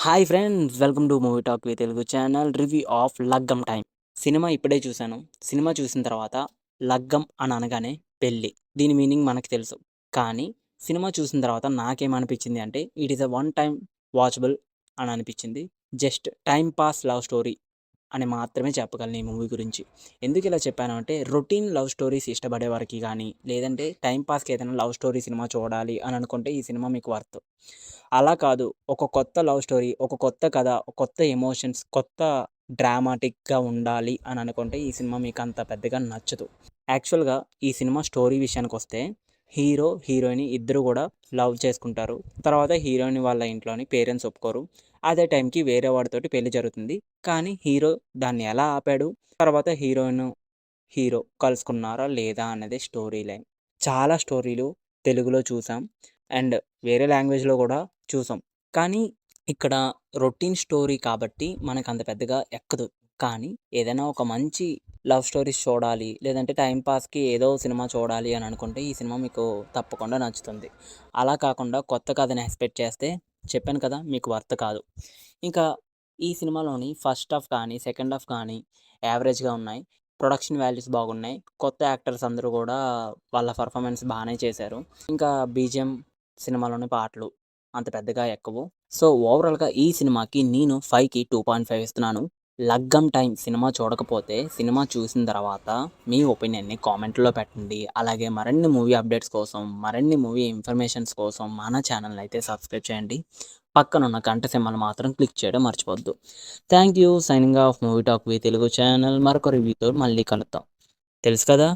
Hi friends! Welcome to movie talk with Telugu channel review of 'లగ్గం time'. Cinema ఇప్పుడే చూశాను. Cinema చూసిన తర్వాత లగ్గం అని అనగానే పెళ్లి. దీని మీనింగ్ మనకు తెలుసు. కానీ సినిమా చూసిన తర్వాత నాకేమనిపించింది అంటే it is a one time watchable అని అనిపించింది. Just time pass love story అని మాత్రమే చెప్పగలను ఈ మూవీ గురించి. ఎందుకు ఇలా చెప్పాను అంటే రొటీన్ లవ్ స్టోరీస్ ఇష్టపడే వారికి కానీ లేదంటే టైమ్ పాస్‌కి ఏదైనా లవ్ స్టోరీ సినిమా చూడాలి అని అనుకుంటే ఈ సినిమా మీకు వర్త్. అలా కాదు, ఒక కొత్త లవ్ స్టోరీ, ఒక కొత్త కథ, ఒక కొత్త ఎమోషన్స్, కొత్త డ్రామాటిక్‌గా ఉండాలి అని అనుకుంటే ఈ సినిమా మీకు అంత పెద్దగా నచ్చదు. యాక్చువల్‌గా ఈ సినిమా స్టోరీ విషయానికొస్తే హీరో, హీరోయిన్ ఇద్దరు కూడా లవ్ చేసుకుంటారు. తర్వాత హీరోయిన్ వాళ్ళ ఇంట్లోని పేరెంట్స్ ఒప్పుకోరు. అదే టైంకి వేరే వాడితోటి పెళ్లి జరుగుతుంది. కానీ హీరో దాన్ని ఎలా ఆపాడు? తర్వాత హీరోయిన్, హీరో కలుసుకున్నారా లేదా అన్నదే స్టోరీ లైన్. చాలా స్టోరీలు తెలుగులో చూసాం. అండ్ వేరే లాంగ్వేజ్‌లో కూడా చూసాం. కానీ ఇక్కడ రొటీన్ స్టోరీ కాబట్టి మనకంత పెద్దగా ఎక్కదు. కానీ ఏదైనా ఒక మంచి లవ్ స్టోరీస్ చూడాలి, లేదంటే టైమ్ పాస్‌కి ఏదో సినిమా చూడాలి అని అనుకుంటే ఈ సినిమా మీకు తప్పకుండా నచ్చుతుంది. అలా కాకుండా కొత్త కథని ఎక్స్‌పెక్ట్ చేస్తే చెప్పాను కదా! మీకు వర్త్ కాదు. ఇంకా ఈ సినిమాలోని ఫస్ట్ హాఫ్ కానీ, సెకండ్ హాఫ్ కానీ యావరేజ్‌గా ఉన్నాయి. ప్రొడక్షన్ వాల్యూస్ బాగున్నాయి. కొత్త యాక్టర్స్ అందరూ కూడా వాళ్ళ పెర్ఫార్మన్స్ బానే చేశారు. ఇంకా బీజీఎం, సినిమాలోని పాటలు అంత పెద్దగా ఎక్కవు. సో, ఓవరాల్‌గా ఈ సినిమాకి నేను 5కి 2.5 ఇస్తున్నాను. 'లగ్గం టైం' సినిమా చూడకపోతే సినిమా చూసిన తర్వాత మీ ఒపీనియన్‌ని కామెంట్‌లో పెట్టండి. అలాగే మరిన్ని మూవీ అప్డేట్స్ కోసం, మరిన్ని మూవీ ఇన్ఫర్మేషన్స్ కోసం మన ఛానల్‌ని అయితే సబ్స్క్రైబ్ చేయండి. పక్కనున్న గంట సింబల్ మాత్రం క్లిక్ చేయడం మర్చిపోవద్దు. Thank you. Signing off movie talk with Telugu channel. మరొక రివ్యూతో మళ్ళీ కలుద్దాం. తెలుసు కదా!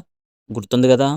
గుర్తుంది కదా!